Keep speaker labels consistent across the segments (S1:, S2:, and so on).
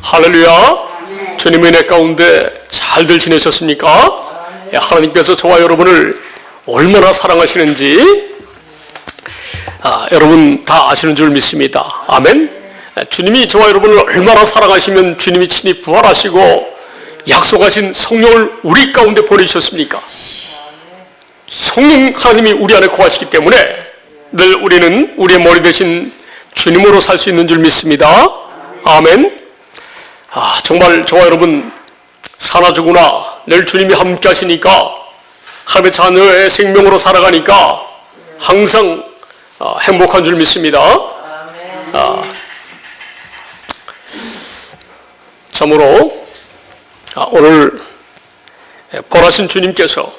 S1: 할렐루야. 주님의 은혜 가운데 잘들 지내셨습니까? 하나님께서 저와 여러분을 얼마나 사랑하시는지 여러분 다 아시는 줄 믿습니다. 아멘. 주님이 저와 여러분을 얼마나 사랑하시면 주님이 친히 부활하시고 약속하신 성령을 우리 가운데 보내주셨습니까? 성령 하나님이 우리 안에 거하시기 때문에 늘 우리는 우리의 머리 대신 주님으로 살 수 있는 줄 믿습니다. 아멘. 정말 저와 여러분 살아주구나. 늘 주님이 함께 하시니까 하나님의 자녀의 생명으로 살아가니까 항상 행복한 줄 믿습니다. 참으로 오늘 벌하신 주님께서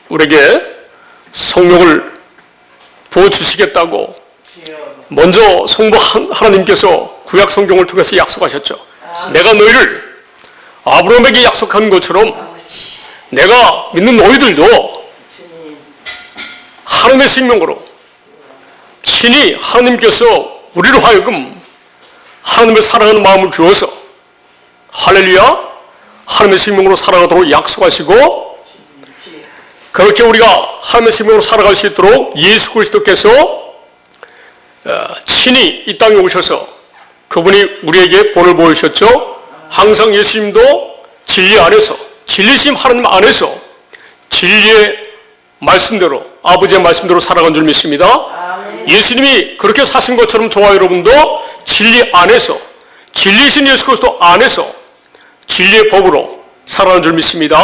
S1: 우리에게 성령을 부어주시겠다고 먼저 성부 하나님께서 구약 성경을 통해서 약속하셨죠. 내가 너희를 아브라함에게 약속한 것처럼 내가 믿는 너희들도 하나님의 생명으로 친히 하나님께서 우리로 하여금 하나님을 사랑하는 마음을 주어서 할렐루야 하나님의 생명으로 살아가도록 약속하시고 그렇게 우리가 하나님의 생명으로 살아갈 수 있도록 예수 그리스도께서 친히 이 땅에 오셔서 그분이 우리에게 본을 보이셨죠. 항상 예수님도 진리 안에서 진리심 하나님 안에서 진리의 말씀대로 아버지의 말씀대로 살아간 줄 믿습니다. 예수님이 그렇게 사신 것처럼 저와 여러분도 진리 안에서 진리신 예수 그리스도 안에서 진리의 법으로 살아가는 줄 믿습니다.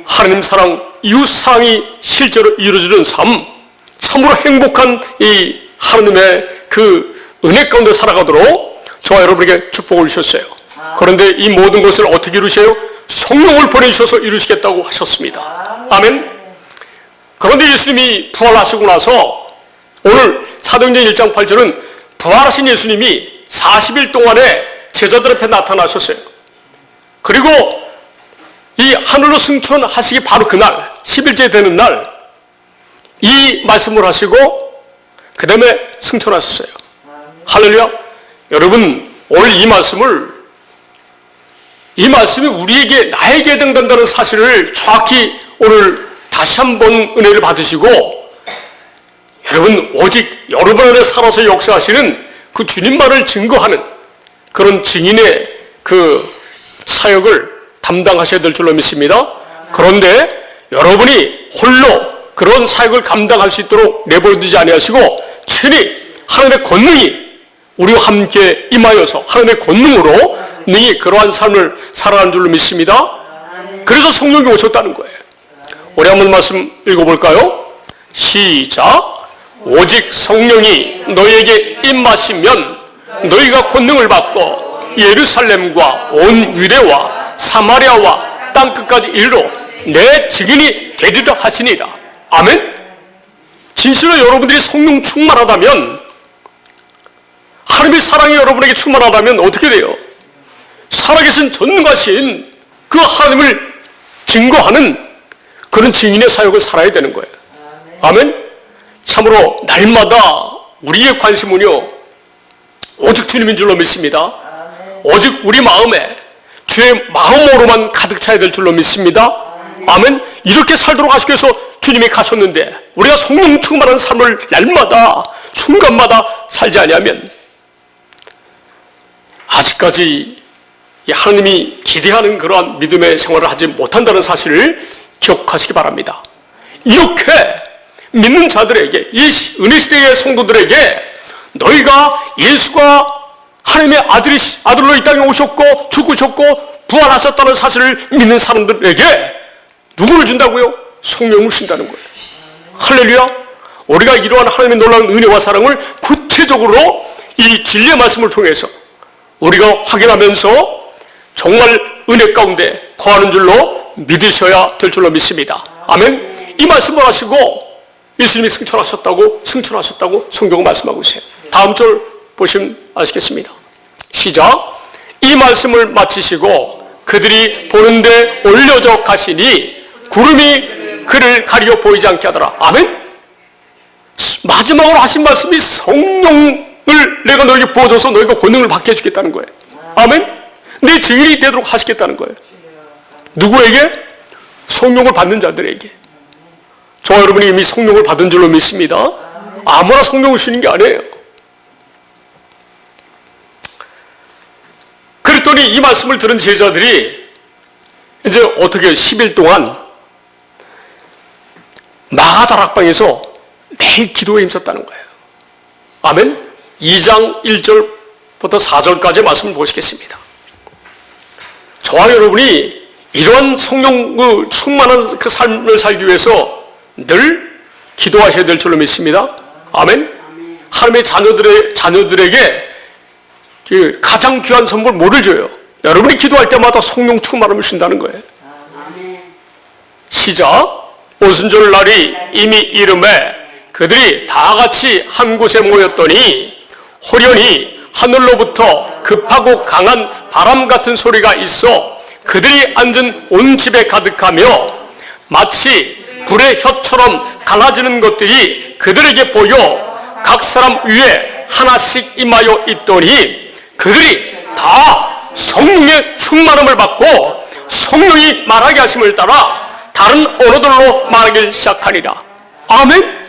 S1: 하나님 사랑, 이웃 사랑이 실제로 이루어지는 삶, 참으로 행복한 이 하나님의 그 은혜 가운데 살아가도록 저와 여러분에게 축복을 주셨어요. 그런데 이 모든 것을 어떻게 이루세요? 성령을 보내주셔서 이루시겠다고 하셨습니다. 아멘. 그런데 예수님이 부활하시고 나서 오늘 사도행전 1장 8절은 부활하신 예수님이 40일 동안에 제자들 앞에 나타나셨어요. 그리고 이 하늘로 승천하시기 바로 그날 10일째 되는 날 이 말씀을 하시고 그 다음에 승천하셨어요. 할렐루야. 여러분 오늘 이 말씀이 우리에게 나에게 해당된다는 사실을 정확히 오늘 다시 한번 은혜를 받으시고 여러분 오직 여러분 안에 살아서 역사하시는 그 주님만을 증거하는 그런 증인의 그 사역을 담당하셔야 될 줄로 믿습니다. 그런데 여러분이 홀로 그런 사역을 감당할 수 있도록 내버려두지 아니하시고 친히 하나님의 권능이 우리와 함께 임하여서 하나님의 권능으로 능히 그러한 삶을 살아가는 줄로 믿습니다. 그래서 성령이 오셨다는 거예요. 우리 한번 말씀 읽어볼까요? 시작. 오직 성령이 너희에게 임하시면 너희가 권능을 받고 예루살렘과 온 유대와 사마리아와 땅끝까지 이르러 내 증인이 되리라 하시니라. 아멘. 진실로 여러분들이 성령 충만하다면 하나님의 사랑이 여러분에게 충만하다면 어떻게 돼요? 살아계신 전능하신 그 하나님을 증거하는 그런 증인의 사역을 살아야 되는 거예요. 아멘. 참으로 날마다 우리의 관심은요 오직 주님인 줄로 믿습니다. 오직 우리 마음에 주의 마음으로만 가득 차야 될 줄로 믿습니다. 아멘. 이렇게 살도록 하시기 위해서 주님이 가셨는데 우리가 성령 충만한 삶을 날마다 순간마다 살지 아니하면 아직까지 하나님이 기대하는 그러한 믿음의 생활을 하지 못한다는 사실을 기억하시기 바랍니다. 이렇게 믿는 자들에게 이 은혜 시대의 성도들에게 너희가 예수가 하나님의 아들로 이 땅에 오셨고 죽으셨고 부활하셨다는 사실을 믿는 사람들에게 누구를 준다고요? 성령을 준다는 거예요. 할렐루야. 우리가 이러한 하나님의 놀라운 은혜와 사랑을 구체적으로 이 진리의 말씀을 통해서 우리가 확인하면서 정말 은혜 가운데 거하는 줄로 믿으셔야 될 줄로 믿습니다. 아멘. 이 말씀을 하시고 예수님이 승천하셨다고 성경은 말씀하고 있어요. 다음 절 보시면 아시겠습니다. 시작. 이 말씀을 마치시고 그들이 보는데 올려져 가시니 구름이 그를 가리어 보이지 않게 하더라. 아멘. 마지막으로 하신 말씀이 성령을 내가 너에게 부어줘서 너희가 권능을 받게 해주겠다는 거예요. 아멘. 내 증인이 되도록 하시겠다는 거예요. 누구에게? 성령을 받는 자들에게. 저와 여러분이 이미 성령을 받은 줄로 믿습니다. 아무나 성령을 주는 게 아니에요. 그랬더니 이 말씀을 들은 제자들이 이제 어떻게 10일 동안 마가다락방에서 매일 기도에 힘썼다는 거예요. 아멘? 2장 1절부터 4절까지의 말씀을 보시겠습니다. 저와 여러분이 이러한 성령 충만한 그 삶을 살기 위해서 늘 기도하셔야 될 줄로 믿습니다. 아멘? 하나님의 자녀들에게 그 가장 귀한 선물 뭐를 줘요? 여러분이 기도할 때마다 성령 충만함을 주신다는 거예요. 시작. 오순절 날이 이미 이름에 그들이 다 같이 한 곳에 모였더니 호련히 하늘로부터 급하고 강한 바람 같은 소리가 있어 그들이 앉은 온 집에 가득하며 마치 불의 혀처럼 갈라지는 것들이 그들에게 보여 각 사람 위에 하나씩 임하여 있더니 그들이 다 성령의 충만함을 받고 성령이 말하게 하심을 따라 다른 언어들로 말하기 시작하니라. 아멘?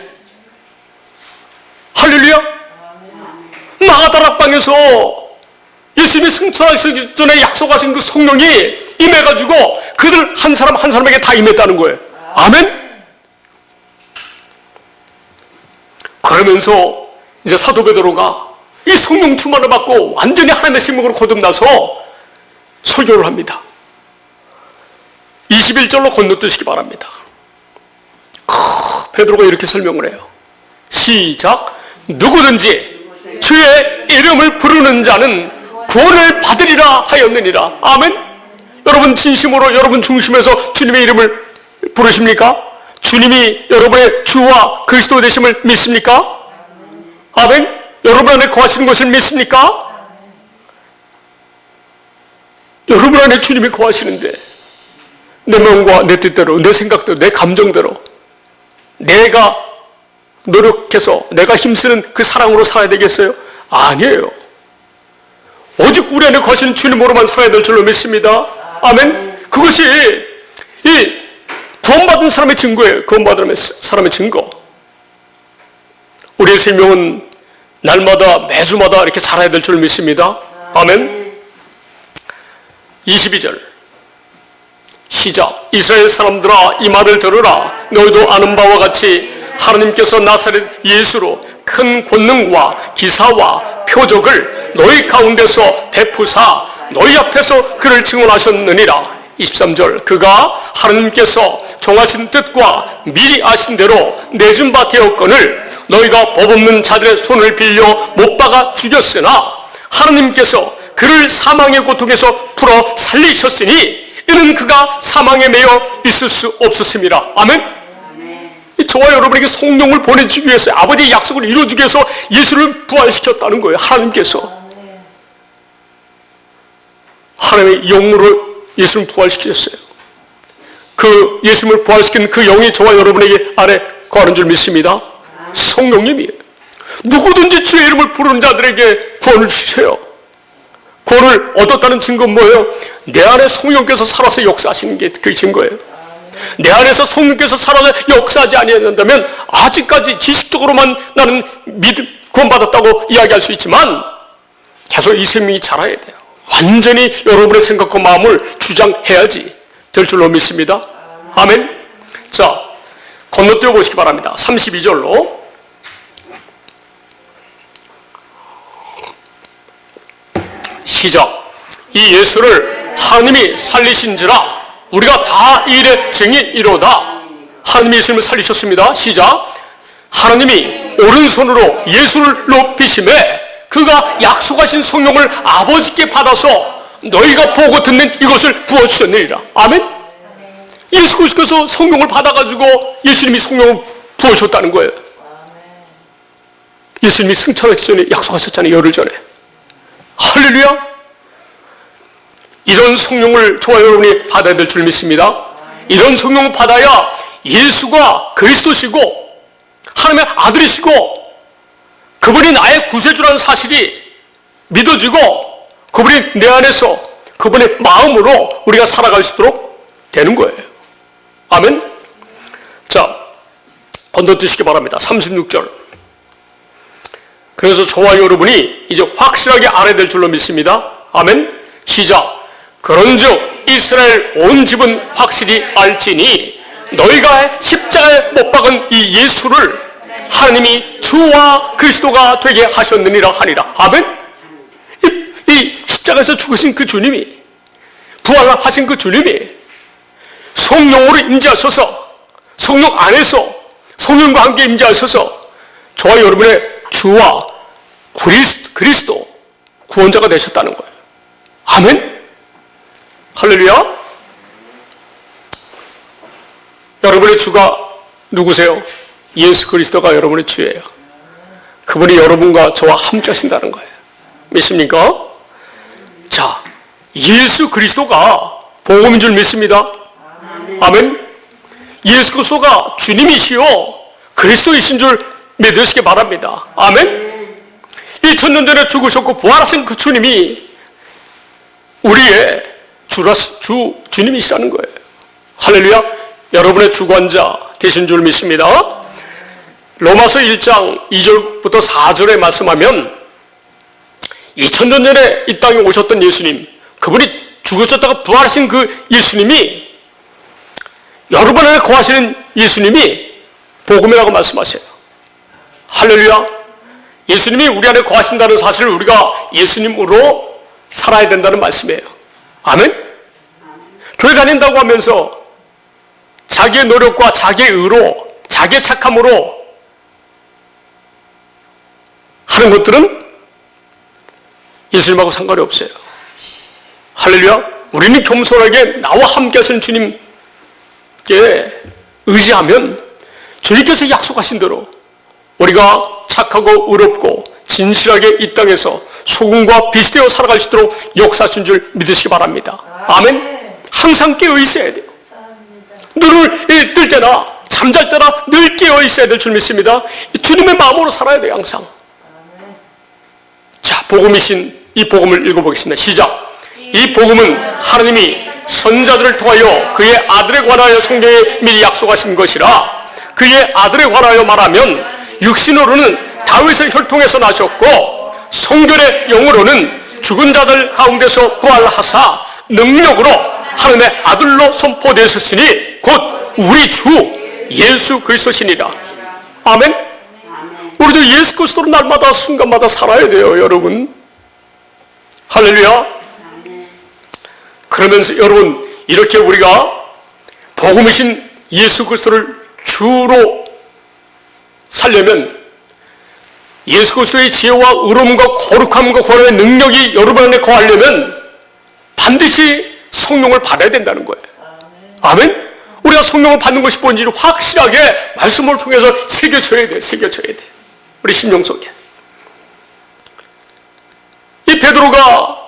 S1: 할렐루야? 마가다락방에서 예수님이 승천하시기 전에 약속하신 그 성령이 임해가지고 그들 한 사람 한 사람에게 다 임했다는 거예요. 아멘? 그러면서 이제 사도 베드로가 이 성령 충만을 받고 완전히 하나님의 생명으로 거듭나서 설교를 합니다. 21절로 건너뛰시기 바랍니다. 베드로가 이렇게 설명을 해요. 시작. 누구든지 주의 이름을 부르는 자는 구원을 받으리라 하였느니라. 아멘. 여러분 진심으로 여러분 중심에서 주님의 이름을 부르십니까? 주님이 여러분의 주와 그리스도 되심을 믿습니까? 아멘. 여러분 안에 거하시는 것을 믿습니까? 여러분 안에 주님이 거하시는데 내 마음과 내 뜻대로, 내 생각대로, 내 감정대로 내가 노력해서 내가 힘쓰는 그 사랑으로 살아야 되겠어요? 아니에요. 오직 우리 안에 거하시는 주님으로만 살아야 될 줄로 믿습니다. 아멘. 그것이 이 구원받은 사람의 증거예요. 구원받은 사람의 증거. 우리의 생명은 날마다 매주마다 이렇게 살아야 될 줄 믿습니다. 아멘. 22절 시작. 이스라엘 사람들아 이 말을 들으라. 너희도 아는 바와 같이 하나님께서 나사렛 예수로 큰 권능과 기사와 표적을 너희 가운데서 베푸사 너희 앞에서 그를 증언하셨느니라. 23절 그가 하나님께서 정하신 뜻과 미리 아신 대로 내준 바 되었거늘 너희가 법 없는 자들의 손을 빌려 못 박아 죽였으나 하나님께서 그를 사망의 고통에서 풀어 살리셨으니 이는 그가 사망에 매여 있을 수 없었습니다. 아멘. 저와 여러분에게 성령을 보내주기 위해서 아버지의 약속을 이루어주기 위해서 예수를 부활시켰다는 거예요. 하나님께서 하나님의 영으로 예수를 부활시키셨어요. 그 예수를 부활시킨 그 영이 저와 여러분에게 안에 거하는 줄 믿습니다. 성령님이에요. 누구든지 주의 이름을 부르는 자들에게 구원을 주세요. 구원을 얻었다는 증거는 뭐예요? 내 안에 성령께서 살아서 역사하시는 게 그 증거예요. 내 안에서 성령께서 살아서 역사하지 아니한다면 아직까지 지식적으로만 나는 구원받았다고 이야기할 수 있지만 계속 이 생명이 자라야 돼요. 완전히 여러분의 생각과 마음을 주장해야지 될 줄로 믿습니다. 아멘. 자, 건너뛰어 보시기 바랍니다. 32절로 시작. 이 예수를 하나님이 살리신지라 우리가 다 이 일의 증인이로다. 하나님이 예수님을 살리셨습니다. 시작. 하나님이 오른손으로 예수를 높이심에 그가 약속하신 성령을 아버지께 받아서 너희가 보고 듣는 이것을 부어주셨느니라. 아멘. 예수 그리스도께서 성령을 받아가지고 예수님이 성령을 부어주셨다는 거예요. 예수님이 승천하기 전에 약속하셨잖아요. 열흘 전에. 할렐루야. 이런 성령을 저와 여러분이 받아야 될 줄 믿습니다. 이런 성령을 받아야 예수가 그리스도시고 하나님의 아들이시고 그분이 나의 구세주라는 사실이 믿어지고 그분이 내 안에서 그분의 마음으로 우리가 살아갈 수 있도록 되는 거예요. 아멘. 자, 건너뛰시기 바랍니다. 36절. 그래서 저와 여러분이 이제 확실하게 알아야 될 줄로 믿습니다. 아멘. 시작. 그런즉 이스라엘 온 집은 확실히 알지니 너희가 십자가에 못 박은 이 예수를 하나님이 주와 그리스도가 되게 하셨느니라 하니라. 아멘. 이 십자가에서 죽으신 그 주님이, 부활하신 그 주님이 성령으로 임재하셔서, 성령 안에서 성령과 함께 임재하셔서 저와 여러분의 주와 그리스도 구원자가 되셨다는 거예요. 아멘. 할렐루야. 여러분의 주가 누구세요? 예수 그리스도가 여러분의 주예요. 그분이 여러분과 저와 함께 하신다는 거예요. 믿습니까? 자, 예수 그리스도가 복음인 줄 믿습니다. 아멘. 예수 그리스도가 주님이시요 그리스도이신 줄 믿으시기 바랍니다. 아멘. 2000년 전에 죽으셨고 부활하신 그 주님이 우리의 주님이시라는 거예요. 할렐루야. 여러분의 주관자 되신 줄 믿습니다. 로마서 1장 2절부터 4절에 말씀하면 2000년 전에 이 땅에 오셨던 예수님, 그분이 죽으셨다가 부활하신 그 예수님이 여러분 안에 거하시는 예수님이 복음이라고 말씀하세요. 할렐루야. 예수님이 우리 안에 거하신다는 사실을 우리가 예수님으로 살아야 된다는 말씀이에요. 아멘. 교회 다닌다고 하면서 자기의 노력과 자기의 의로, 자기의 착함으로 하는 것들은 예수님하고 상관이 없어요. 할렐루야. 우리는 겸손하게 나와 함께 하시는 주님께 의지하면 주님께서 약속하신 대로 우리가 착하고 의롭고 진실하게 이 땅에서 소금과 빛이 되어 살아갈 수 있도록 역사하신 줄 믿으시기 바랍니다. 아멘. 항상 깨어 있어야 돼요. 눈을 뜰 때나 잠잘 때나 늘 깨어 있어야 될 줄 믿습니다. 주님의 마음으로 살아야 돼요. 항상. 자, 복음이신 이 복음을 읽어보겠습니다. 시작. 이 복음은 하나님이 선자들을 통하여 그의 아들에 관하여 성경에 미리 약속하신 것이라. 그의 아들에 관하여 말하면 육신으로는 다윗의 혈통에서 나셨고 성결의 영으로는 죽은 자들 가운데서 부활하사 능력으로 하나님의 아들로 선포되셨으니 곧 우리 주 예수 그리스도시니라. 아멘. 우리도 예수 그리스도로 날마다 순간마다 살아야 돼요, 여러분. 할렐루야. 그러면서 여러분, 이렇게 우리가 복음이신 예수 그리스도를 주로 살려면 예수 그리스도의 지혜와 의로움과 거룩함과 권한의 능력이 여러분 안에 거하려면 반드시 성령을 받아야 된다는 거예요. 아멘. 우리가 성령을 받는 것이 뭔지를 확실하게 말씀을 통해서 새겨져야 돼. 새겨져야 돼. 우리 심령 속에. 이 베드로가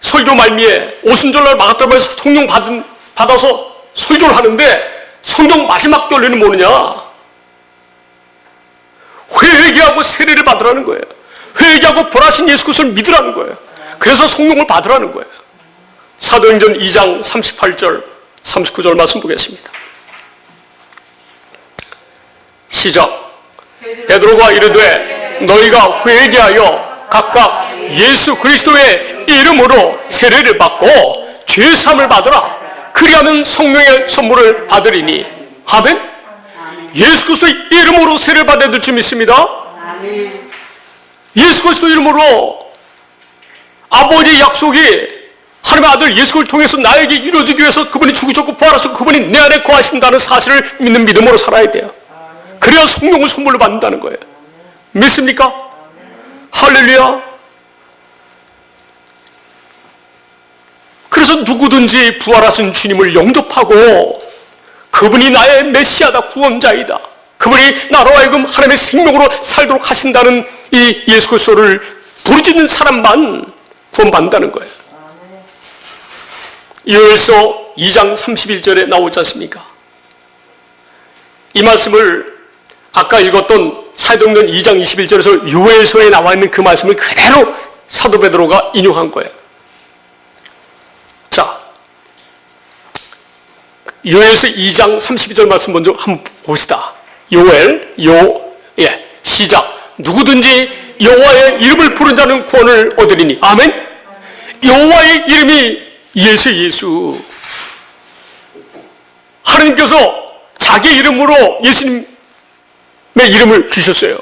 S1: 설교 말미에 오순절날 마가다락방에서 성령 받아서 설교를 하는데 성경 마지막 결론이 뭐느냐? 회개하고 세례를 받으라는 거예요. 회개하고 부활하신 예수 그리스도를 믿으라는 거예요. 그래서 성령을 받으라는 거예요. 사도행전 2장 38절 39절 말씀 보겠습니다. 시작. 베드로가 이르되 너희가 회개하여 각각 예수 그리스도의 이름으로 세례를 받고 죄사함을 받으라. 그리하면 성령의 선물을 받으리니. 아멘. 예수 그리스도의 이름으로 세례를 받아야 될 줄 믿습니다. 예수 그리스도 이름으로 아버지의 약속이 하나님의 아들 예수 그리스도를 통해서 나에게 이루어지기 위해서 그분이 죽으셨고 부활하셔서 그분이 내 안에 거하신다는 사실을 믿는 믿음으로 살아야 돼요. 그래야 성령을 선물로 받는다는 거예요. 믿습니까? 할렐루야. 그래서 누구든지 부활하신 주님을 영접하고 그분이 나의 메시아다, 구원자이다, 그분이 나로 하여금 하나님의 생명으로 살도록 하신다는 이 예수 그리스도를 부르짖는 사람만 구원받는다는 거예요. 요엘서 2장 31절에 나오지 않습니까? 이 말씀을 아까 읽었던 사도행전 2장 21절에서 요엘서에 나와 있는 그 말씀을 그대로 사도 베드로가 인용한 거예요. 요엘서 2장 32절 말씀 먼저 한번 봅시다. 시작. 누구든지 여호와의 이름을 부른 자는 구원을 얻으리니. 아멘. 여호와의 이름이 예수. 하나님께서 자기 이름으로 예수님의 이름을 주셨어요.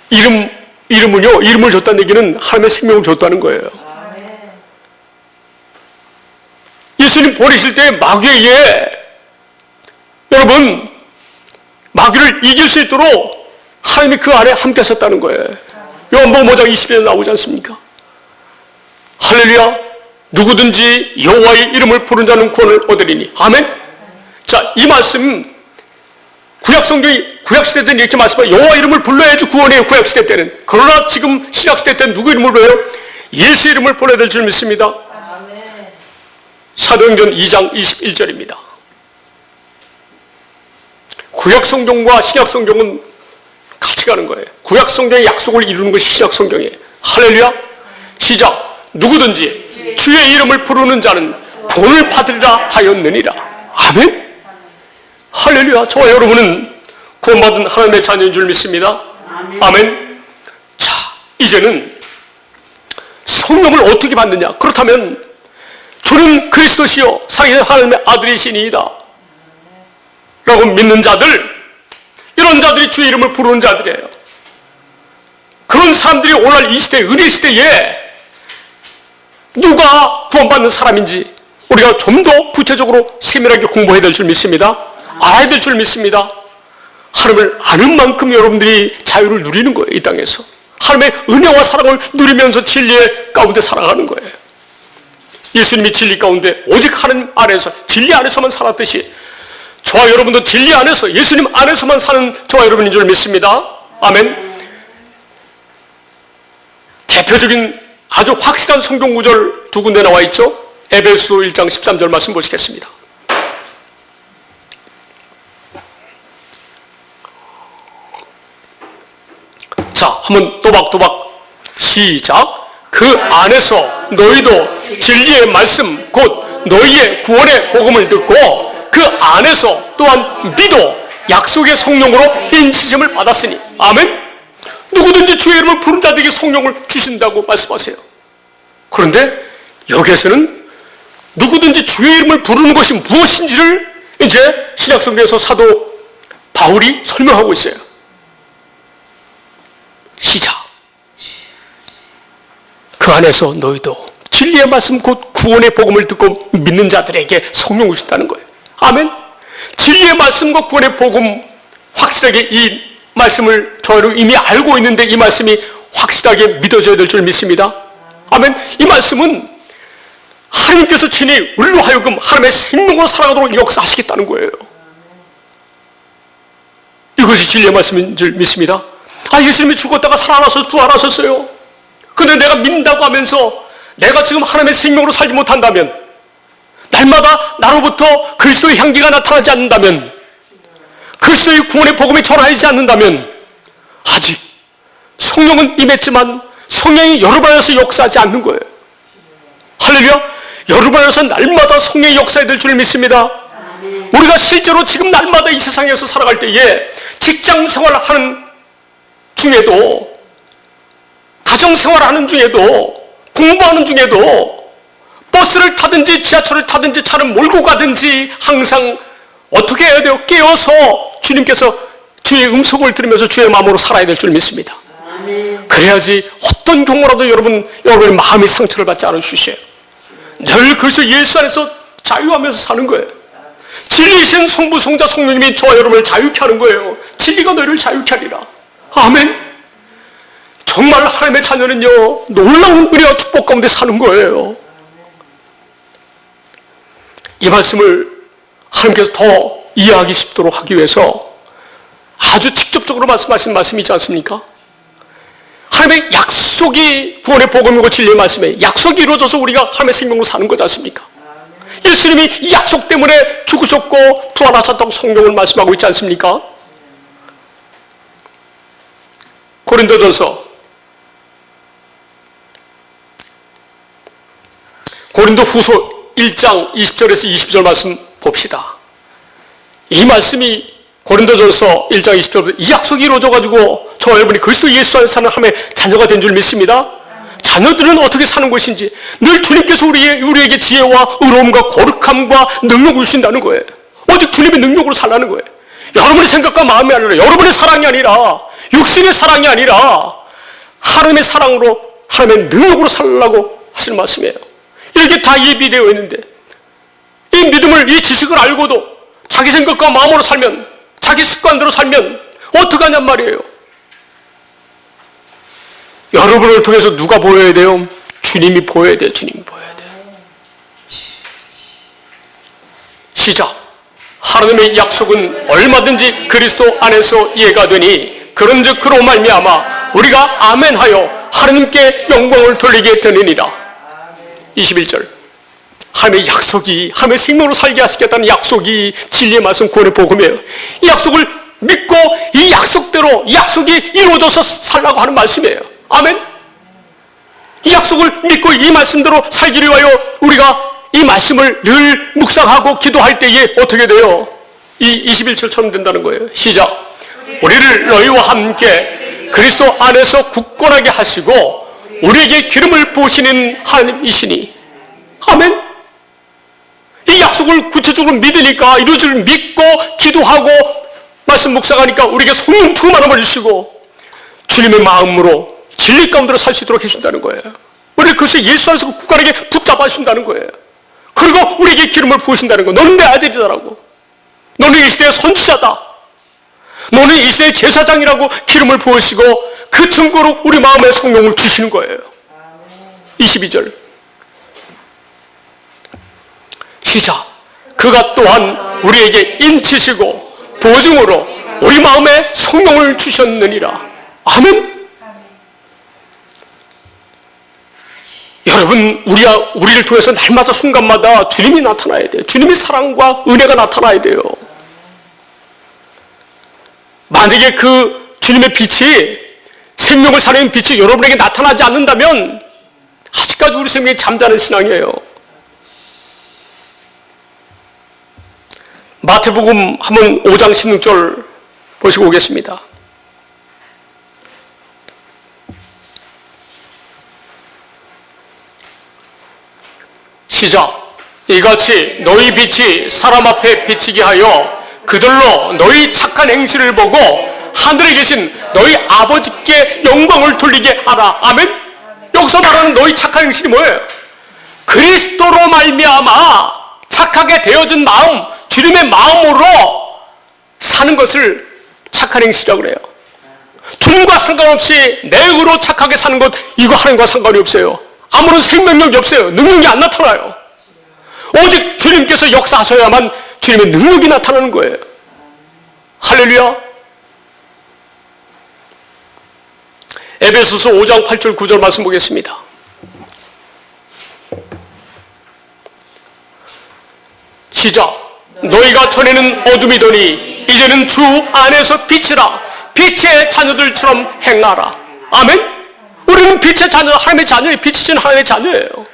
S1: 이름을 줬다는 얘기는 하나님의 생명을 줬다는 거예요. 예수님 보내실 때 마귀에 의해 여러분 마귀를 이길 수 있도록 하나님이 그 안에 함께 하셨다는 거예요. 요한복음 5장 20절에 나오지 않습니까? 할렐루야. 누구든지 여호와의 이름을 부른 자는 구원을 얻으리니. 아멘. 자, 이 말씀 구약시대 때는 이렇게 말씀해요. 여호와 이름을 불러야지 구원해요. 구약시대 때는. 그러나 지금 신약시대 때는 누구 이름을 불러요? 예수 이름을 불러야 될 줄 믿습니다. 사도행전 2장 21절입니다. 구약성경과 신약성경은 같이 가는 거예요. 구약성경의 약속을 이루는 것이 신약성경이에요. 할렐루야. 시작. 누구든지 주의 이름을 부르는 자는 구원을 받으리라 하였느니라. 아멘. 할렐루야. 저와 여러분은 구원받은 하나님의 자녀인 줄 믿습니다. 아멘. 자, 이제는 성령을 어떻게 받느냐. 그렇다면 주는 그리스도시요 살아계신 하나님의 아들이시니이다 라고 믿는 자들, 이런 자들이 주의 이름을 부르는 자들이에요. 그런 사람들이 오늘 이 시대, 은혜 시대에 누가 구원받는 사람인지 우리가 좀 더 구체적으로 세밀하게 공부해야 될 줄 믿습니다. 알아야 될 줄 믿습니다. 하나님을 아는 만큼 여러분들이 자유를 누리는 거예요. 이 땅에서 하나님의 은혜와 사랑을 누리면서 진리의 가운데 살아가는 거예요. 예수님이 진리 가운데 오직 하나님 안에서 진리 안에서만 살았듯이 저와 여러분도 진리 안에서 예수님 안에서만 사는 저와 여러분인 줄 믿습니다. 아멘. 대표적인 아주 확실한 성경 구절 두 군데 나와 있죠. 에베소 1장 13절 말씀 보시겠습니다. 자, 한번 또박또박 시작. 그 안에서 너희도 진리의 말씀 곧 너희의 구원의 복음을 듣고 그 안에서 또한 믿어 약속의 성령으로 인치심을 받았으니. 아멘. 누구든지 주의 이름을 부른 자들에게 성령을 주신다고 말씀하세요. 그런데 여기에서는 누구든지 주의 이름을 부르는 것이 무엇인지를 이제 신약성경에서 사도 바울이 설명하고 있어요. 시작. 그 안에서 너희도 진리의 말씀 곧 구원의 복음을 듣고 믿는 자들에게 성령을 주신다는 거예요. 아멘. 진리의 말씀과 구원의 복음, 확실하게 이 말씀을 저희는 이미 알고 있는데 이 말씀이 확실하게 믿어져야 될 줄 믿습니다. 아멘. 이 말씀은 하나님께서 친히 우리로 하여금 하나님의 생명으로 살아가도록 역사하시겠다는 거예요. 이것이 진리의 말씀인 줄 믿습니다. 예수님이 죽었다가 살아나서 부활하셨어요. 근데 내가 믿는다고 하면서 내가 지금 하나님의 생명으로 살지 못한다면, 날마다 나로부터 그리스도의 향기가 나타나지 않는다면, 그리스도의 구원의 복음이 전하지 않는다면 아직 성령은 임했지만 성령이 여러분 안에서 역사하지 않는 거예요. 할렐루야. 여러분 안에서 날마다 성령이 역사해야 될 줄 믿습니다. 우리가 실제로 지금 날마다 이 세상에서 살아갈 때에 직장 생활하는 중에도, 가정생활하는 중에도, 공부하는 중에도 버스를 타든지 지하철을 타든지 차를 몰고 가든지 항상 어떻게 해야 돼요? 깨어서 주님께서 주의 음성을 들으면서 주의 마음으로 살아야 될 줄 믿습니다. 그래야지 어떤 경우라도 여러분의 마음이 상처를 받지 않으시어요. 늘 그래서 예수 안에서 자유하면서 사는 거예요. 진리이신 성부, 성자, 성령님이 저와 여러분을 자유케 하는 거예요. 진리가 너희를 자유케 하리라. 아멘. 정말 하나님의 자녀는요, 놀라운 은혜와 축복 가운데 사는 거예요. 이 말씀을 하나님께서 더 이해하기 쉽도록 하기 위해서 아주 직접적으로 말씀하신 말씀이지 않습니까? 하나님의 약속이 구원의 복음이고 진리의 말씀에 약속이 이루어져서 우리가 하나님의 생명으로 사는 거지 않습니까? 예수님이 이 약속 때문에 죽으셨고 부활하셨다고 성경을 말씀하고 있지 않습니까? 고린도전서 고린도 후서 1장 20절에서 20절 말씀 봅시다. 이 말씀이 고린도전서 1장 20절부터 이 약속이 이루어져가지고 저와 여러분이 그리스도 예수 안에서 사는 하나님의 자녀가 된 줄 믿습니다. 자녀들은 어떻게 사는 것인지 늘 주님께서 우리에게 지혜와 의로움과 거룩함과 능력을 주신다는 거예요. 오직 주님의 능력으로 살라는 거예요. 여러분의 생각과 마음이 아니라, 여러분의 사랑이 아니라, 육신의 사랑이 아니라 하나님의 사랑으로, 하나님의 능력으로 살라고 하시는 말씀이에요. 이렇게 다 예비되어 있는데 이 믿음을, 이 지식을 알고도 자기 생각과 마음으로 살면, 자기 습관대로 살면 어떡하냔 말이에요. 여러분을 통해서 누가 보여야 돼요? 주님이 보여야 돼요. 주님이 보여야 돼요. 시작. 하나님의 약속은 얼마든지 그리스도 안에서 이해가 되니 그런즉 그로 말미암아 우리가 아멘하여 하나님께 영광을 돌리게 되느니라. 21절. 하나님의 약속이, 하나님의 생명으로 살게 하시겠다는 약속이 진리의 말씀 구원의 복음이에요. 이 약속을 믿고 이 약속대로, 이 약속이 이루어져서 살라고 하는 말씀이에요. 아멘. 이 약속을 믿고 이 말씀대로 살기를 위하여 우리가 이 말씀을 늘 묵상하고 기도할 때에 어떻게 돼요? 이 21절처럼 된다는 거예요. 시작. 우리를 너희와 함께 그리스도 안에서 굳건하게 하시고 우리에게 기름을 부으시는 하나님이시니. 아멘. 이 약속을 구체적으로 믿으니까, 이루어질 믿고 기도하고 말씀 묵상하니까 우리에게 성령 충만함을 주시고 주님의 마음으로 진리 가운데로 살 수 있도록 해준다는 거예요. 우리를 그것을 예수 안에서 굳건하게 붙잡아 주신다는 거예요. 그리고 우리에게 기름을 부으신다는 거예요. 너는 내 아들이다라고. 너는 이 시대의 선지자다. 너는 이 시대의 제사장이라고 기름을 부으시고 그 증거로 우리 마음에 성령을 주시는 거예요. 22절. 시작. 그가 또한 우리에게 인치시고 보증으로 우리 마음에 성령을 주셨느니라. 아멘. 여러분, 우리를 통해서 날마다 순간마다 주님이 나타나야 돼요. 주님의 사랑과 은혜가 나타나야 돼요. 만약에 그 주님의 빛이, 생명을 살리는 빛이 여러분에게 나타나지 않는다면 아직까지 우리 생명이 잠자는 신앙이에요. 마태복음 한번 5장 16절 보시고 오겠습니다. 시작. 이같이 너희 빛이 사람 앞에 비치게 하여 그들로 너희 착한 행실을 보고 하늘에 계신 너희 아버지께 영광을 돌리게 하라. 아멘. 여기서 말하는 너희 착한 행실이 뭐예요? 그리스도로 말미암아 착하게 되어진 마음, 주님의 마음으로 사는 것을 착한 행실이라고 그래요. 주님과 상관없이 내 의로 착하게 사는 것, 이거 하나님과 상관이 없어요. 아무런 생명력이 없어요. 능력이 안 나타나요. 오직 주님께서 역사하셔야만 주님의 능력이 나타나는 거예요. 할렐루야. 에베소서 5장 8절 9절 말씀 보겠습니다. 시작. 너희가 전에는 어둠이더니 이제는 주 안에서 빛이라. 빛의 자녀들처럼 행하라. 아멘. 우리는 빛의 자녀, 하나님의 자녀예요. 빛이신 하나님의 자녀예요.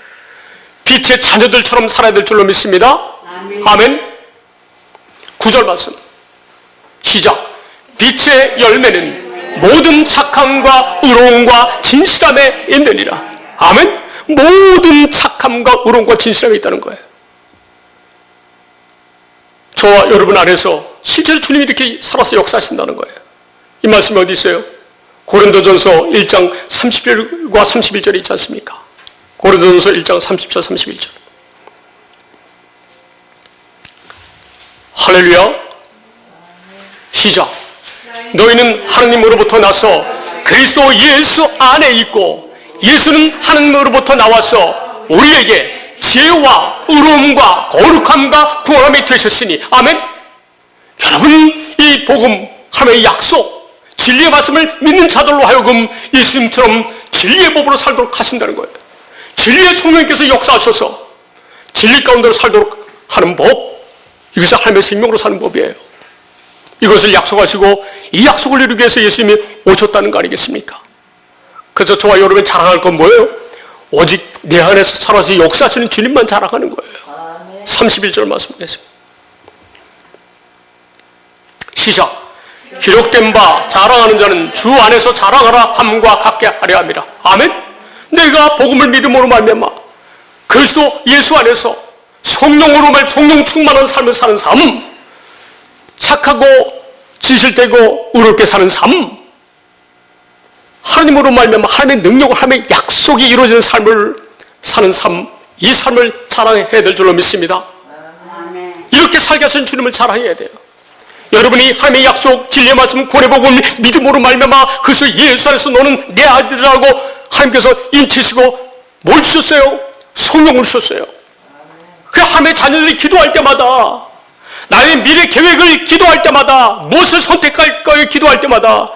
S1: 빛의 자녀들처럼 살아야 될 줄로 믿습니다. 아멘. 9절 말씀. 시작. 빛의 열매는 모든 착함과 의로움과 진실함에 있느니라. 아멘. 모든 착함과 의로움과 진실함에 있다는 거예요. 저와 여러분 안에서 실제로 주님이 이렇게 살아서 역사하신다는 거예요. 이 말씀이 어디 있어요? 고린도전서 1장 30절과 31절에 있지 않습니까? 고린도전서 1장 30절 31절. 할렐루야. 시작. 너희는 하나님으로부터 나서 그리스도 예수 안에 있고 예수는 하나님으로부터 나와서 우리에게 지혜와 의로움과 거룩함과 구원함이 되셨으니. 아멘. 여러분, 이 복음, 하나님의 약속, 진리의 말씀을 믿는 자들로 하여금 예수님처럼 진리의 법으로 살도록 하신다는 거예요. 진리의 성령께서 역사하셔서 진리 가운데로 살도록 하는 법, 이것이 하나님의 생명으로 사는 법이에요. 이것을 약속하시고 이 약속을 이루기 위해서 예수님이 오셨다는 거 아니겠습니까? 그래서 저와 여러분이 자랑할 건 뭐예요? 오직 내 안에서 살아서 역사하시는 주님만 자랑하는 거예요. 31절 말씀하겠습니다. 시작. 기록된 바 자랑하는 자는 주 안에서 자랑하라 함과 같게 하려 함이라. 아멘. 내가 복음을 믿음으로 말미암아 그리스도 예수 안에서 성령으로 성령 충만한 삶을 사는 삶, 착하고 진실되고 의롭게 사는 삶, 하나님으로 말미암아 하나님의 능력과 하나님의 약속이 이루어지는 삶을 사는 삶, 이 삶을 자랑해야 될 줄로 믿습니다. 이렇게 살게 하신 주님을 자랑해야 돼요. 여러분이 하나님의 약속, 진리의 말씀, 구원의 복음, 믿음으로 말미암아 그래서 예수 안에서 너는 내 아들이라고 하나님께서 인치시고 뭘 주셨어요? 성령을 주셨어요. 그 하나님의 자녀들이 기도할 때마다, 나의 미래 계획을 기도할 때마다, 무엇을 선택할까를 기도할 때마다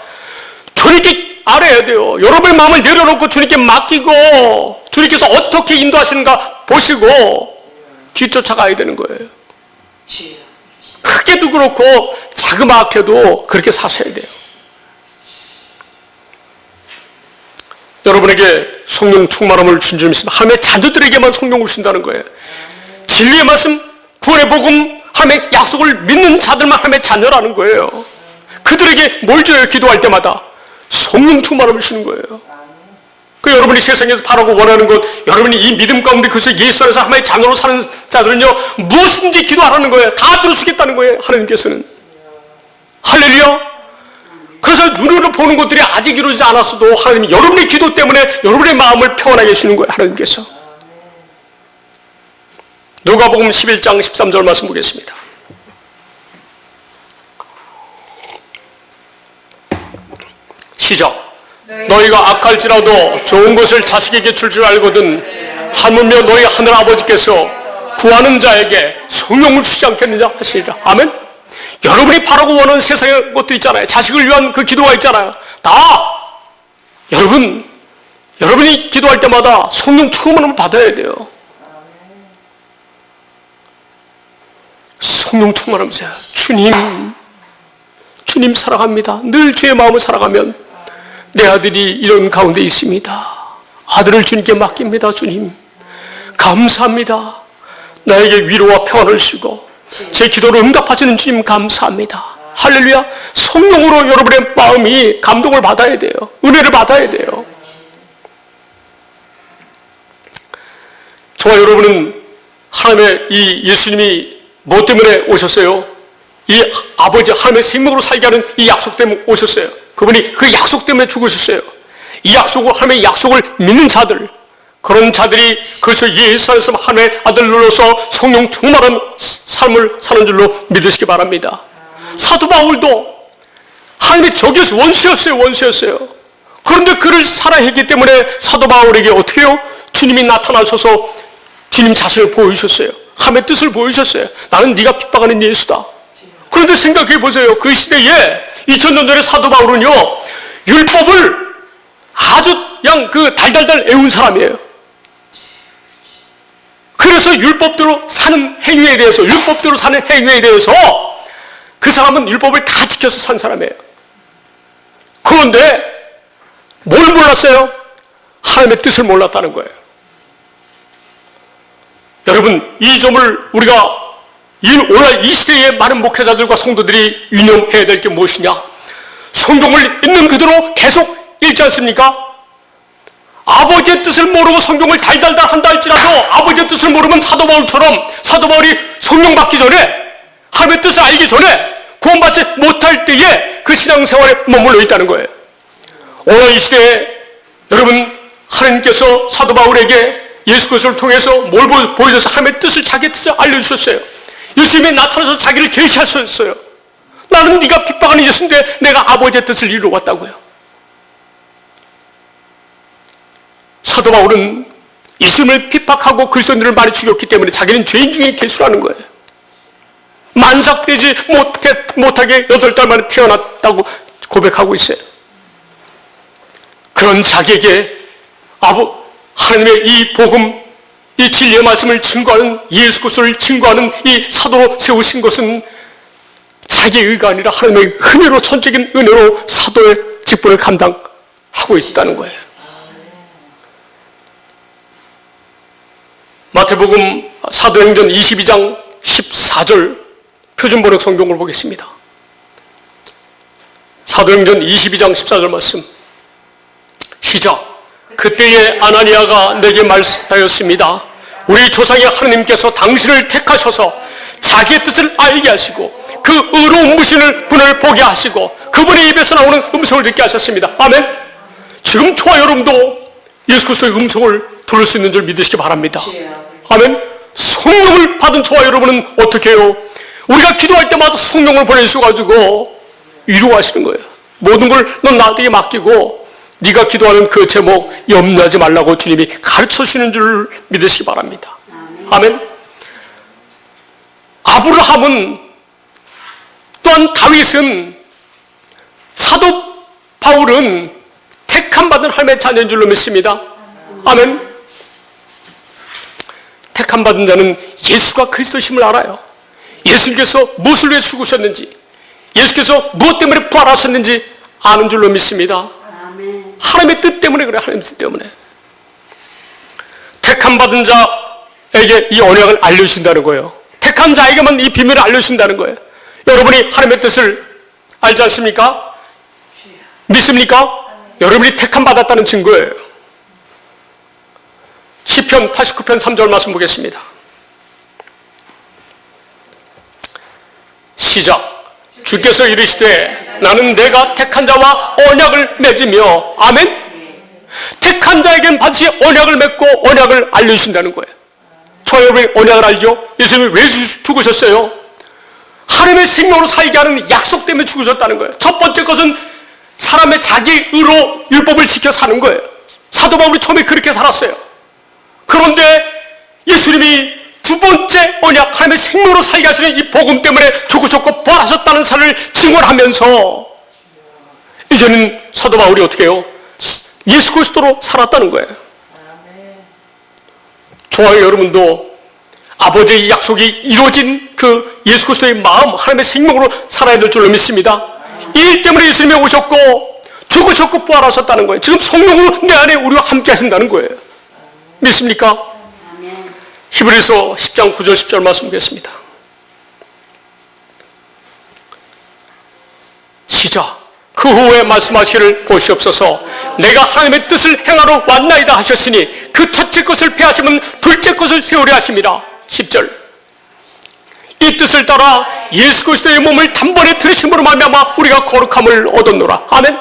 S1: 주님께 알아야 돼요. 여러분의 마음을 내려놓고 주님께 맡기고 주님께서 어떻게 인도하시는가 보시고 뒤쫓아가야 되는 거예요. 크게도 그렇고 자그마하게도 그렇게 사셔야 돼요. 여러분에게 성령 충만함을 준 줄 믿습니다. 하나님의 자녀들에게만 성령을 주신다는 거예요. 진리의 말씀, 구원의 복음, 하나님의 약속을 믿는 자들만 하나님의 자녀라는 거예요. 그들에게 뭘 줘요? 기도할 때마다 성령 충만함을 주는 거예요. 그 여러분이 세상에서 바라고 원하는 것, 여러분이 이 믿음 가운데 그래서 예수 안에서 하나님의 자녀로 사는 자들은요, 무엇인지 기도하라는 거예요. 다 들어주겠다는 거예요, 하나님께서는. 할렐루야. 그래서 눈으로 보는 것들이 아직 이루어지지 않았어도 하나님이 여러분의 기도 때문에 여러분의 마음을 평안하게 해주는 거예요, 하나님께서. 누가복음 11장 13절 말씀 보겠습니다. 시작. 너희가 악할지라도 좋은 것을 자식에게 줄 줄 알거든 하물며 너희 하늘 아버지께서 구하는 자에게 성령을 주지 않겠느냐 하시리라. 아멘. 여러분이 바라고 원하는 세상의 것도 있잖아요. 자식을 위한 그 기도가 있잖아요. 다 여러분이 기도할 때마다 성령 충만함을 받아야 돼요. 성령 충만하면서 주님 사랑합니다. 늘 주의 마음을 살아가면 내 아들이 이런 가운데 있습니다. 아들을 주님께 맡깁니다. 주님 감사합니다. 나에게 위로와 평안을 주시고 제 기도를 응답하시는 주님 감사합니다. 할렐루야. 성령으로 여러분의 마음이 감동을 받아야 돼요. 은혜를 받아야 돼요. 저와 여러분은 하나님의 이 예수님이 뭐 때문에 오셨어요? 이 아버지 하나님의 생명으로 살게 하는 이 약속 때문에 오셨어요. 그분이 그 약속 때문에 죽으셨어요. 이 약속을, 하나님의 약속을 믿는 자들, 그런 자들이 그래서 예수 안에서 하나님의 아들로서 성령 충만한 삶을 사는 줄로 믿으시기 바랍니다. 사도 바울도 하나님의 적이었어요. 원수였어요. 그런데 그를 사랑했기 때문에 사도 바울에게 어떻게 해요? 주님이 나타나셔서 주님 자신을 보여주셨어요. 하나님의 뜻을 보여주셨어요. 나는 네가 핍박하는 예수다. 그런데 생각해 보세요. 그 시대에 2000년 전에 사도 바울은요, 율법을 아주 그냥 그 달달달 애운 사람이에요. 그래서 율법대로 사는 행위에 대해서 그 사람은 율법을 다 지켜서 산 사람이에요. 그런데 뭘 몰랐어요? 하나님의 뜻을 몰랐다는 거예요. 여러분, 이 점을 우리가 오늘 이 시대의 많은 목회자들과 성도들이 유념해야 될 게 무엇이냐? 성경을 있는 그대로 계속 읽지 않습니까? 아버지의 뜻을 모르고 성경을 달달달 한다 할지라도 아버지의 뜻을 모르면 사도 바울처럼 사도 바울이 성령 받기 전에 하나님의 뜻을 알기 전에 구원받지 못할 때에 그 신앙생활에 머물러 있다는 거예요. 오늘 이 시대에 여러분, 하나님께서 사도 바울에게 예수 그리스도를 통해서 뭘 보여줘서 하나님의 뜻을, 자기의 뜻을 알려주셨어요. 예수님이 나타나서 자기를 계시하셨어요. 나는 네가 핍박하는 예수인데 내가 아버지의 뜻을 이루어 왔다고요. 사도 바울은 예수님을 핍박하고 그리스도인들을 많이 죽였기 때문에 자기는 죄인 중에 괴수라는 거예요. 만삭되지 못하게 8달 만에 태어났다고 고백하고 있어요. 그런 자기에게 하나님의 이 복음, 이 진리의 말씀을 증거하는, 예수 그리스도를 증거하는 이 사도로 세우신 것은 자기의 의가 아니라 하나님의 은혜로, 전적인 은혜로 사도의 직분을 감당하고 있었다는 거예요. 마태복음 사도행전 22장 14절 표준번역 성경을 보겠습니다. 사도행전 22장 14절 말씀. 시작. 그때에 아나니아가 내게 말하였습니다. 우리 조상의 하느님께서 당신을 택하셔서 자기의 뜻을 알게 하시고 그 의로운 분을 보게 하시고 그분의 입에서 나오는 음성을 듣게 하셨습니다. 아멘. 지금 저와 여러분도 예수 그리스도의 음성을 들을 수 있는 줄 믿으시기 바랍니다. 아멘. 성령을 받은 저와 여러분은 어떻게 해요? 우리가 기도할 때마다 성령을 보내주셔가지고 위로하시는 거예요. 모든 걸 넌 나에게 맡기고 네가 기도하는 그 제목 염려하지 말라고 주님이 가르쳐 주시는 줄 믿으시기 바랍니다. 아멘. 아브라함은 또한 다윗은 사도 바울은 택함받은 하나님의 자녀인 줄로 믿습니다. 아멘. 택함받은 자는 예수가 그리스도심을 알아요. 예수님께서 무엇을 위해 죽으셨는지, 예수께서 무엇 때문에 부활하셨는지 아는 줄로 믿습니다. 하나님의 뜻 때문에 그래. 하나님의 뜻 때문에. 택함받은 자에게 이 언약을 알려주신다는 거예요. 택한 자에게만 이 비밀을 알려주신다는 거예요. 여러분이 하나님의 뜻을 알지 않습니까? 믿습니까? 여러분이 택함 받았다는 증거예요. 시편 89편 3절 말씀 보겠습니다. 시작. 주께서 이르시되 나는 내가 택한 자와 언약을 맺으며 아멘. 택한 자에겐 반드시 언약을 맺고 언약을 알려주신다는 거예요. 저 여러분이 언약을 알죠? 예수님이 왜 죽으셨어요? 하나님의 생명으로 살게 하는 약속 때문에 죽으셨다는 거예요. 첫 번째 것은 사람의 자기 의로 율법을 지켜 사는 거예요. 사도 바울이 처음에 그렇게 살았어요. 그런데 예수님이 두 번째 언약, 하나님의 생명으로 살게 하시는 이 복음 때문에 죽으셨고 부활하셨다는 사실을 증언하면서 이제는 사도 바울이 어떻게 해요? 예수 그리스도로 살았다는 거예요. 저와 여러분도 아버지의 약속이 이루어진 그 예수 그리스도의 마음, 하나님의 생명으로 살아야 될 줄로 믿습니다. 이 일 때문에 예수님이 오셨고 죽으셨고 부활하셨다는 거예요. 지금 성령으로 내 안에 우리와 함께 하신다는 거예요. 믿습니까? 히브리서 10장 9절 10절 말씀 보겠습니다. 시작. 그 후에 말씀하시기를 보시옵소서. 내가 하나님의 뜻을 행하러 왔나이다 하셨으니 그 첫째 것을 폐하시면 둘째 것을 세우려 하심이라. 10절. 이 뜻을 따라 예수 그리스도의 몸을 단번에 들으심으로 말미암아 우리가 거룩함을 얻었노라. 아멘.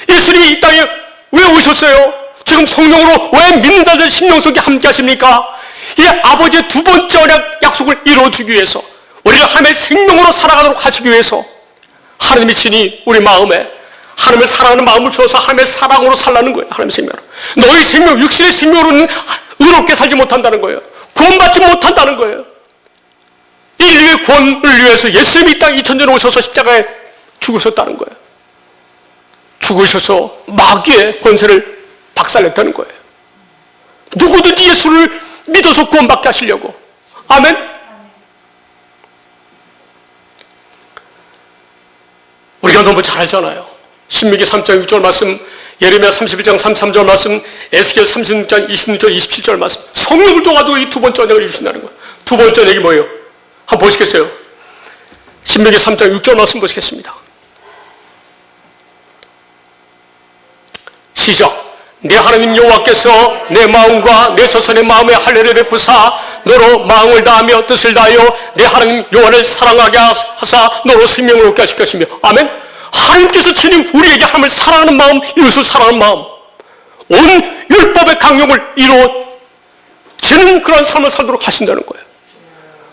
S1: 예수님이 이 땅에 왜 오셨어요? 지금 성령으로 왜 믿는 자들 심령 속에 함께 하십니까? 이 아버지의 두 번째 언약 약속을 이루어주기 위해서, 우리가 하나님의 생명으로 살아가도록 하시기 위해서 하나님이 친히 우리 마음에 하나님을 사랑하는 마음을 주어서 하나님의 사랑으로 살라는 거예요. 하나님의 생명으로. 너희 생명, 육신의 생명으로는 의롭게 살지 못한다는 거예요. 구원받지 못한다는 거예요. 인류의 구원을 위해서 예수님이 이 땅 2000년 오셔서 십자가에 죽으셨다는 거예요. 죽으셔서 마귀의 권세를 박살냈다는 거예요. 누구든지 예수를 믿어서 구원받게 하시려고. 아멘. 우리가 너무 잘 알잖아요. 신명기 3장 6절 말씀, 예레미야 31장 33절 말씀, 에스겔 36장 26절 27절 말씀. 성령을 줘가지고 이 두 번째 언약을 이루신다는 거예요. 두 번째 언약이 뭐예요? 한번 보시겠어요? 신명기 3장 6절 말씀 보시겠습니다. 시작. 내 하나님 여호와께서 내 마음과 내 자손의 마음에 할례를 베푸사 너로 마음을 다하며 뜻을 다하여 내 하나님 여호와를 사랑하게 하사 너로 생명을 얻게 하실 것이며. 아멘. 하나님께서 친히 우리에게 하나님을 사랑하는 마음, 이웃을 사랑하는 마음, 온 율법의 강령을 이루어지는 그런 삶을 살도록 하신다는 거예요.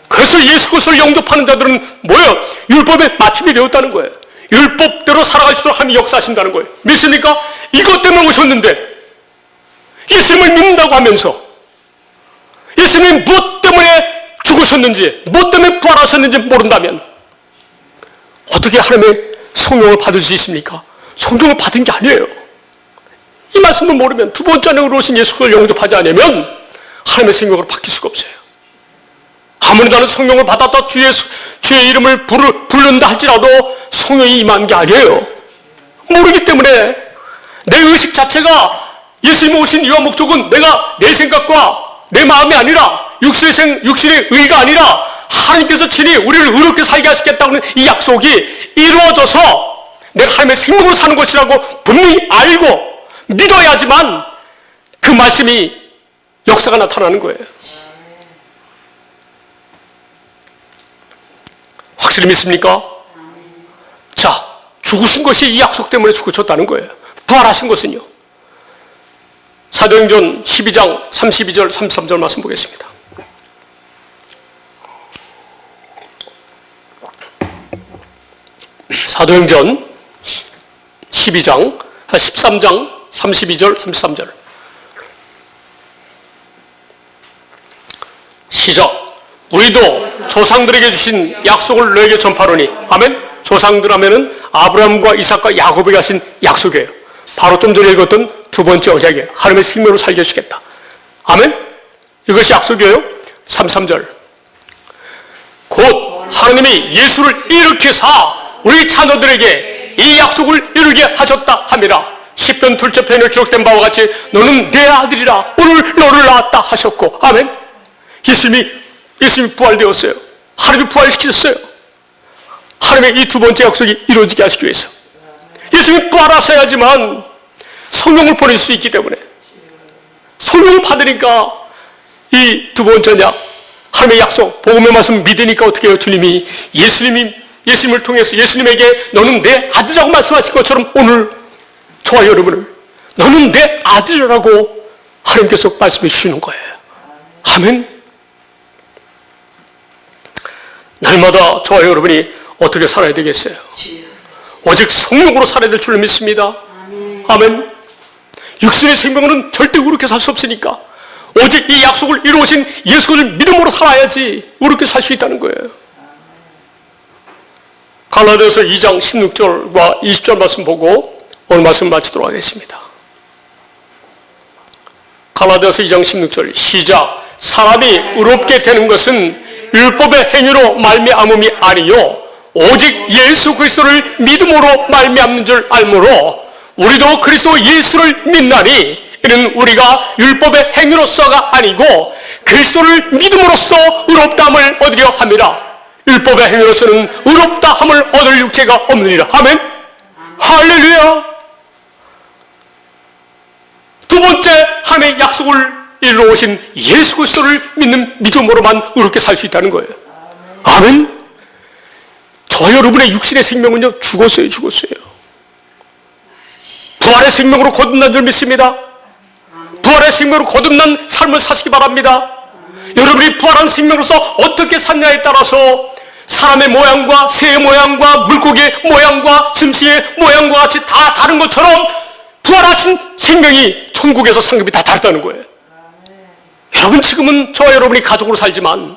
S1: 그래서 예수 그리스도를 영접하는 자들은 뭐예요? 율법의 마침이 되었다는 거예요. 율법대로 살아갈 수 있도록 하나님이 역사하신다는 거예요. 믿습니까? 이것 때문에 오셨는데 예수님을 믿는다고 하면서 예수님이 무엇 때문에 죽으셨는지, 무엇 때문에 부활하셨는지 모른다면 어떻게 하나님의 성령을 받을 수 있습니까? 성령을 받은 게 아니에요. 이 말씀을 모르면, 두 번째 안으로 오신 예수를 영접하지 않으면 하나님의 생명으로 바뀔 수가 없어요. 아무리 나는 성령을 받았다, 주의 이름을 부른다 할지라도 성령이 임한 게 아니에요. 모르기 때문에 내 의식 자체가 예수님이 오신 이유와 목적은 내가 내 생각과 내 마음이 아니라 육신의 의가 아니라 하나님께서 친히 우리를 의롭게 살게 하시겠다는 이 약속이 이루어져서 내가 하나님의 생명으로 사는 것이라고 분명히 알고 믿어야지만 그 말씀이 역사가 나타나는 거예요. 확실히 믿습니까? 자, 죽으신 것이 이 약속 때문에 죽으셨다는 거예요. 부활하신 것은요. 사도행전 12장 32절 33절 말씀 보겠습니다. 사도행전 12장 13장 32절 33절 시작. 우리도 조상들에게 주신 약속을 너에게 전파하노니. 아멘. 조상들 하면은 아브라함과 이삭과 야곱에게 하신 약속이에요. 바로 좀 전에 읽었던 두 번째 언약이에요. 하나님의 생명으로 살게 해주겠다. 아멘. 이것이 약속이에요. 33절. 곧 하나님이 예수를 일으키사 우리 자녀들에게 이 약속을 이루게 하셨다 함이라. 시편 둘째 편에 기록된 바와 같이 너는 내 아들이라 오늘 너를 낳았다 하셨고. 아멘. 예수님이 부활되었어요. 하나님이 부활시키셨어요. 하나님의 이 두 번째 약속이 이루어지게 하시기 위해서 예수님이 부활하셔야지만 성령을 보낼 수 있기 때문에 성령을 받으니까 이 두 번째 언약 하나님의 약속 복음의 말씀 믿으니까 어떻게 해요? 주님이 예수님을 통해서 예수님에게 너는 내 아들이라고 말씀하신 것처럼 오늘 저와 여러분을 너는 내 아들이라고 하나님께서 말씀해 주시는 거예요. 아멘. 날마다 저와 여러분이 어떻게 살아야 되겠어요? 오직 성령으로 살아야 될 줄 믿습니다. 아멘. 육신의 생명으로는 절대 그렇게 살 수 없으니까 오직 이 약속을 이루어진 예수를 믿음으로 살아야지 그렇게 살 수 있다는 거예요. 갈라디아서 2장 16절과 20절 말씀 보고 오늘 말씀 마치도록 하겠습니다. 갈라디아서 2장 16절 시작. 사람이 의롭게 되는 것은 율법의 행위로 말미암음이 아니요 오직 예수 그리스도를 믿음으로 말미암는 줄 알므로 우리도 그리스도 예수를 믿나니 이는 우리가 율법의 행위로서가 아니고 그리스도를 믿음으로써 의롭다함을 얻으려 함이라. 율법의 행위로서는 의롭다함을 얻을 육체가 없느니라. 아멘. 할렐루야. 두 번째 하나님의 약속을 이루어오신 예수 그리스도를 믿는 믿음으로만 의롭게 살 수 있다는 거예요. 아멘. 저 여러분의 육신의 생명은요 죽었어요. 부활의 생명으로 거듭난 줄 믿습니다. 부활의 생명으로 거듭난 삶을 사시기 바랍니다. 여러분이 부활한 생명으로서 어떻게 샀냐에 따라서 사람의 모양과 새의 모양과 물고기의 모양과 짐승의 모양과 같이 다 다른 것처럼 부활하신 생명이 천국에서 상급이 다 다르다는 거예요. 여러분 지금은 저와 여러분이 가족으로 살지만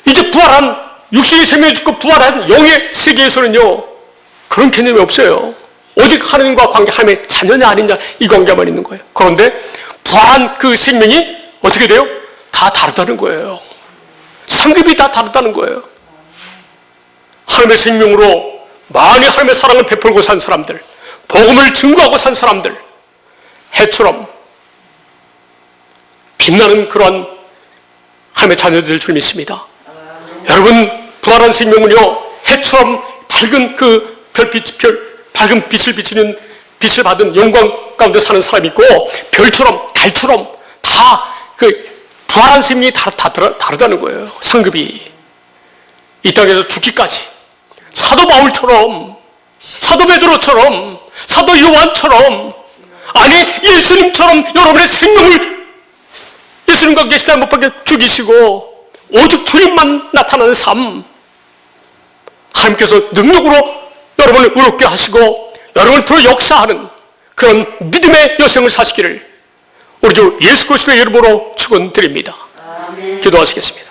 S1: 이제 부활한 육신의 생명이 죽고 부활한 영의 세계에서는요 그런 개념이 없어요. 오직 하나님과 관계, 하나님의 자녀냐 아니냐 이 관계만 있는 거예요. 그런데 부활한 그 생명이 어떻게 돼요? 다 다르다는 거예요. 상급이 다 다르다는 거예요. 하나님의 생명으로 많이 하나님의 사랑을 베풀고 산 사람들, 복음을 증거하고 산 사람들, 해처럼 빛나는 그러한 하나님의 자녀들 줄 믿습니다. 여러분 부활한 생명은요 해처럼 밝은 그 밝은 빛을 비추는 빛을 받은 영광 가운데 사는 사람이 있고 별처럼 달처럼 다 그 부활한 생명이 다르다는 거예요. 상급이 이 땅에서 죽기까지 사도 바울처럼 사도 베드로처럼 사도 요한처럼 아니 예수님처럼 여러분의 생명을 예수님과 계시다 못 박혀 죽이시고 오직 주님만 나타나는 삶 하나님께서 능력으로 여러분을 의롭게 하시고 여러분을 들어 역사하는 그런 믿음의 여생을 사시기를 우리 주 예수 그리스도의 이름으로 축원드립니다. 기도하시겠습니다.